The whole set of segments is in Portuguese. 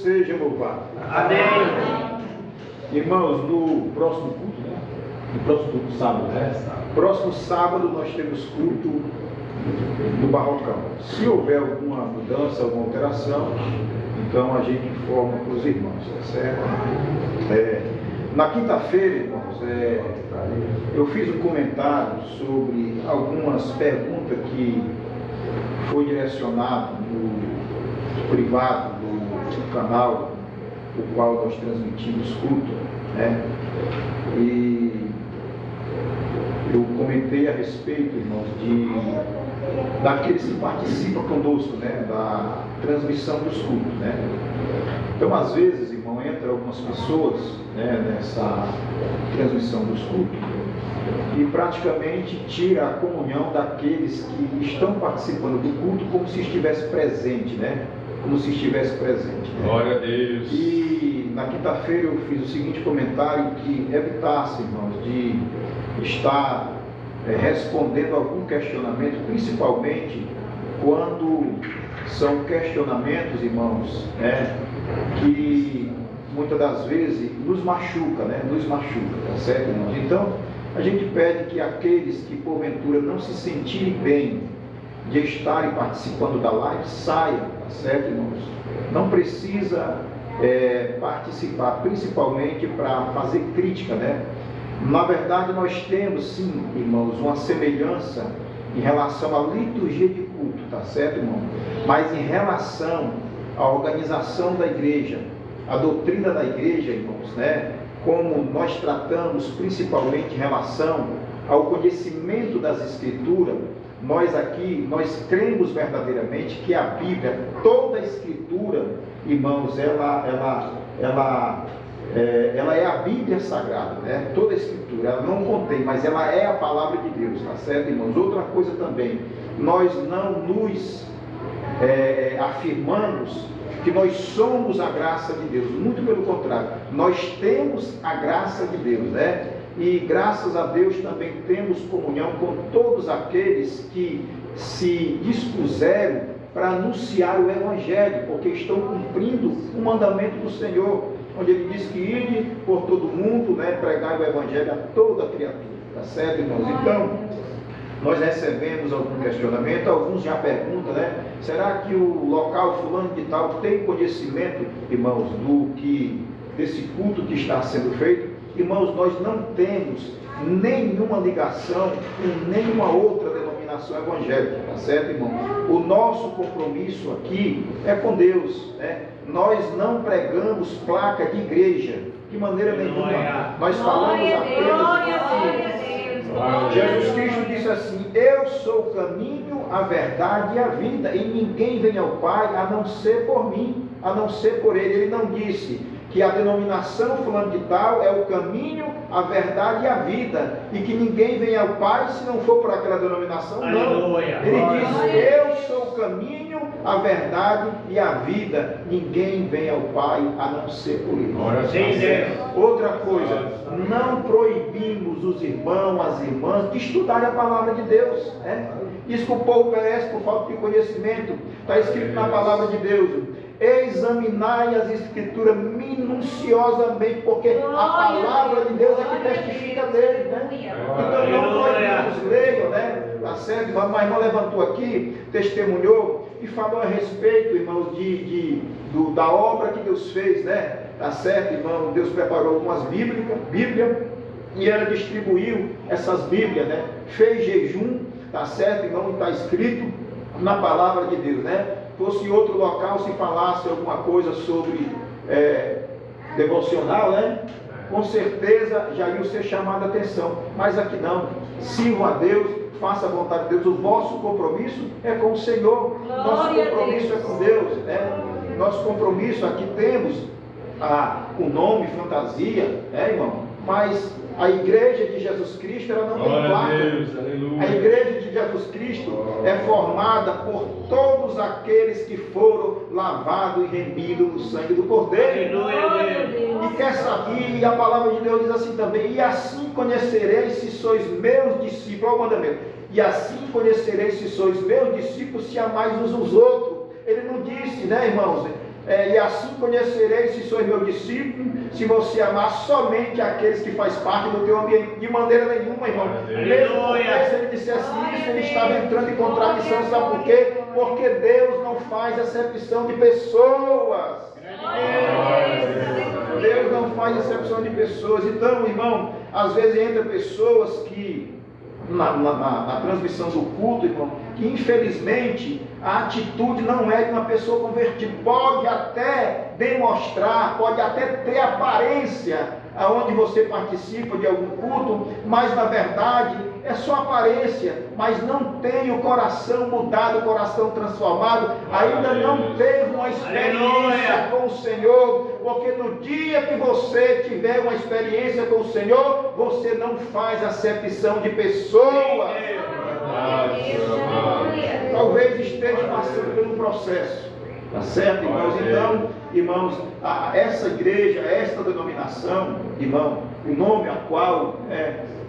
seja louvado. Amém. Irmãos, no próximo culto, né? No próximo culto, sábado, né? Próximo sábado nós temos culto no Barrocão. Se houver alguma mudança, alguma alteração, então a gente informa para os irmãos, tá certo? Na quinta-feira, irmãos, eu fiz um comentário sobre algumas perguntas que foi direcionado no privado do canal, o qual nós transmitimos culto, né? E eu comentei a respeito, irmãos, daqueles que participam conosco, né? Da transmissão dos cultos, né? Então, às vezes, irmão, entra algumas pessoas, né, nessa transmissão dos cultos e praticamente tira a comunhão daqueles que estão participando do culto como se estivesse presente, né? Como se estivesse presente. Né? Glória a Deus. E na quinta-feira eu fiz o seguinte comentário, que evitasse, irmãos, de estar respondendo algum questionamento, principalmente quando são questionamentos, irmãos, né, que muitas das vezes nos machuca, né? Nos machuca, tá certo, irmãos? Então, a gente pede que aqueles que porventura não se sentirem bem de estarem participando da live, saiam, tá certo, irmãos? Não precisa participar, principalmente para fazer crítica, né? Na verdade, nós temos sim, irmãos, uma semelhança em relação à liturgia de culto, tá certo, irmão? Mas em relação à organização da igreja, a doutrina da igreja, irmãos, né? Como nós tratamos principalmente em relação ao conhecimento das Escrituras, nós cremos verdadeiramente que a Bíblia, toda a Escritura, irmãos, ela é a Bíblia Sagrada, né? Toda a Escritura, ela não contém, mas ela é a palavra de Deus, tá certo, irmãos? Outra coisa também, nós não nos afirmamos que nós somos a graça de Deus, muito pelo contrário, nós temos a graça de Deus, né? E graças a Deus também temos comunhão com todos aqueles que se dispuseram para anunciar o Evangelho, porque estão cumprindo o mandamento do Senhor, onde Ele diz que ide por todo mundo, né, pregar o Evangelho a toda criatura, tá certo, irmãos? Então, nós recebemos algum questionamento, alguns já perguntam, né, será que o local fulano de tal tem conhecimento, irmãos, desse culto que está sendo feito? Irmãos, nós não temos nenhuma ligação com nenhuma outra denominação evangélica, tá certo, irmão? O nosso compromisso aqui é com Deus, né? Nós não pregamos placa de igreja, de maneira nenhuma. Nós falamos apenas de Jesus Cristo disse assim: eu sou o caminho, a verdade e a vida, e ninguém vem ao Pai a não ser por mim, a não ser por Ele. Ele não disse que a denominação fulano de tal é o caminho, a verdade e a vida, e que ninguém vem ao Pai se não for por aquela denominação, não. Ele disse: eu sou o caminho, a verdade e a vida, ninguém vem ao Pai a não ser por Ele. Outra coisa, não proibimos os irmãos, as irmãs de estudarem a palavra de Deus, né? Diz que o povo perece por falta de conhecimento. Está escrito na palavra de Deus: examinai as Escrituras minuciosamente, porque a palavra de Deus é que testifica dele, né? Então não proibimos, leiam, né? Tá certo? Uma irmã levantou aqui, testemunhou e falou a respeito, irmãos, da obra que Deus fez, né? Tá certo, irmão? Deus preparou algumas Bíblias e ela distribuiu essas Bíblias, né? Fez jejum, tá certo, irmão? Está escrito na palavra de Deus, né? Fosse em outro local, se falasse alguma coisa sobre devocional, né? Com certeza já ia ser chamada a atenção, mas aqui não. Sirvam a Deus, faça a vontade de Deus. O vosso compromisso é com o Senhor, nosso compromisso é com Deus, né? Nosso compromisso, aqui temos o nome, fantasia, né, irmão? Mas a igreja de Jesus Cristo, ela não tem placa. A igreja de Jesus Cristo é formada por todos aqueles que foram lavados e remidos no sangue do Cordeiro. E quer saber, e a palavra de Deus diz assim também: e assim conhecereis se sois meus discípulos. Olha o mandamento: e assim conhecereis se sois meus discípulos, se amais uns aos outros. Ele não disse, né, irmãos, E assim conhecereis se sois meu discípulo, se você amar somente aqueles que faz parte do teu ambiente. De maneira nenhuma, irmão. Mesmo porque se ele dissesse isso, ele estava entrando em contradição. Sabe por quê? Porque Deus não faz acepção de pessoas. Deus não faz acepção de pessoas. Então, irmão, às vezes entra pessoas que na transmissão do culto, irmão, que infelizmente a atitude não é de uma pessoa convertida. Pode até demonstrar, pode até ter aparência aonde você participa de algum culto, mas na verdade é só aparência, mas não tem o coração mudado, o coração transformado, ainda não teve uma experiência com o Senhor, porque no dia que você tiver uma experiência com o Senhor, você não faz acepção de pessoas. Talvez esteja passando por um processo, tá certo, irmãos? Então, irmãos, essa igreja, esta denominação, irmão, o nome a qual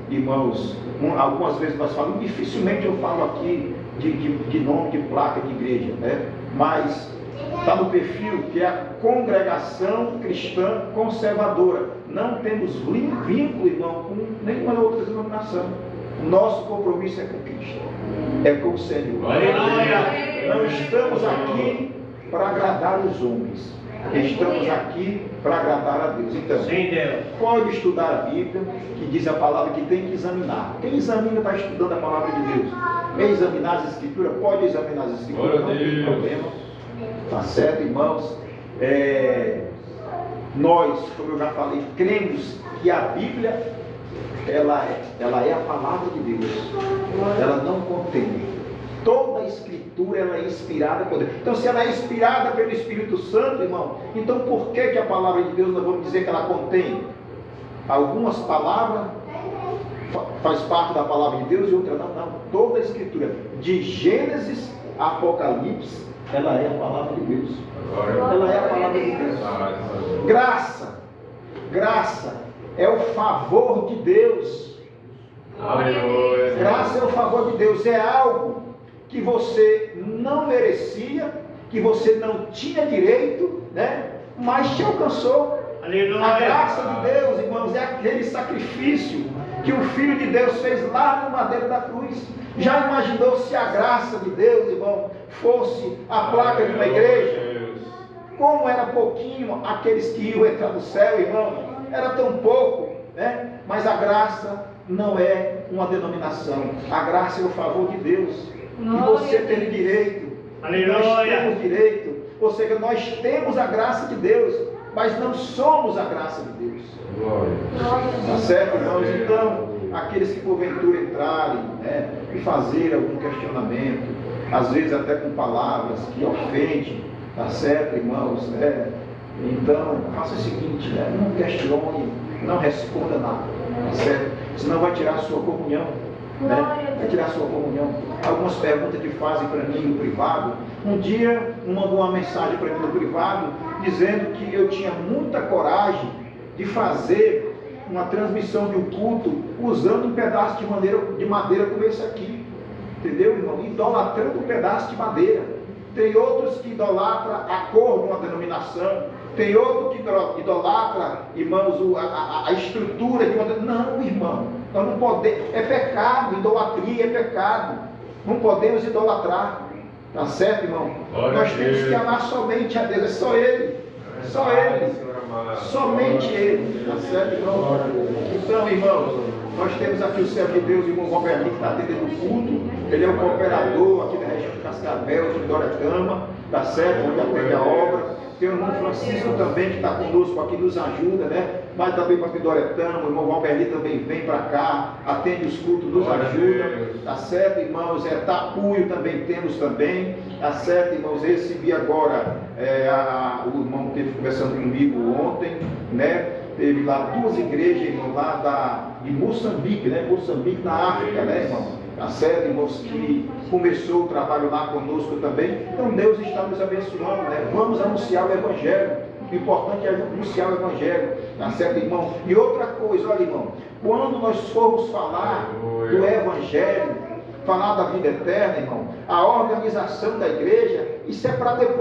irmãos, algumas vezes nós falamos, dificilmente eu falo aqui de nome de placa de igreja, né? Mas está no perfil que é a Congregação Cristã Conservadora. Não temos vínculo, irmão, com nenhuma outra denominação. O nosso compromisso é com Cristo, é com o Senhor. Não estamos aqui para agradar os homens, estamos aqui para agradar a Deus. Então, pode estudar a Bíblia, que diz a palavra que tem que examinar. Quem examina está estudando a palavra de Deus. Quem examinar as Escrituras, pode examinar as Escrituras, não tem problema. Tá certo, irmãos? Nós, como eu já falei, cremos que a Bíblia ela é a palavra de Deus. Ela não contém. Toda a Escritura ela é inspirada por Deus. Então, se ela é inspirada pelo Espírito Santo, irmão, então por que a palavra de Deus nós vamos dizer que ela contém algumas palavras? Faz parte da palavra de Deus e outra não. Toda a Escritura, de Gênesis a Apocalipse, ela é a palavra de Deus. Ela é a palavra de Deus. Graça é o favor de Deus. Graça é o favor de Deus. É algo que você não merecia, que você não tinha direito, né? Mas te alcançou. A graça de Deus, irmãos, é aquele sacrifício que o Filho de Deus fez lá no madeiro da cruz. Já imaginou se a graça de Deus, irmão, fosse a placa de uma igreja? Como era pouquinho aqueles que iam entrar no céu, irmão? Era tão pouco, né? Mas a graça não é uma denominação. A graça é o favor de Deus. E você tem direito. Nós temos direito. Ou seja, nós temos a graça de Deus, mas não somos a graça de Deus. Tá certo, irmãos? Então, aqueles que porventura entrarem, né, e fazer algum questionamento, às vezes até com palavras que ofendem, tá certo, irmãos? Então, faça o seguinte, né? Não questione, não responda nada, tá certo? Senão vai tirar a sua comunhão, né? Vai tirar a sua comunhão. Algumas perguntas que fazem para mim no privado. Um dia, mandou uma mensagem para mim no privado, dizendo que eu tinha muita coragem de fazer uma transmissão de um culto usando um pedaço de madeira como esse aqui, entendeu, irmão? Idolatrando um pedaço de madeira. Tem outros que idolatram a cor de uma denominação. Tem outro que idolatra, irmãos, a estrutura de uma denominação. Não, irmão, nós não podemos. É pecado, idolatria é pecado. Não podemos idolatrar. Tá certo, irmão? Nós temos que amar somente a Deus. É só Ele. Só Ele. Somente Ele. Tá certo, irmão? Então, irmãos, nós temos aqui o servo de Deus, o irmão Roberto, que está atendendo o culto. Ele é o cooperador aqui da região de Cascavel, de Doretama, tá certo? Onde atende a obra. Tem o irmão Francisco também, que está conosco aqui, nos ajuda, né? Mas também para Pidoretama, o irmão Valberli também vem para cá, atende os cultos, nos ajuda, tá certo, irmãos? Tapuio também temos também, tá certo, irmãos? Recebi agora, o irmão esteve conversando comigo ontem, né? Teve lá 2 igrejas, irmão, lá de Moçambique, né? Moçambique na África, né, irmão? Tá certo, irmãos, que começou o trabalho lá conosco também. Então Deus está nos abençoando, né? Vamos anunciar o Evangelho. O importante é anunciar o Evangelho, tá certo, irmão? E outra coisa, olha, irmão, quando nós formos falar do Evangelho, falar da vida eterna, irmão, a organização da igreja, isso é para depois.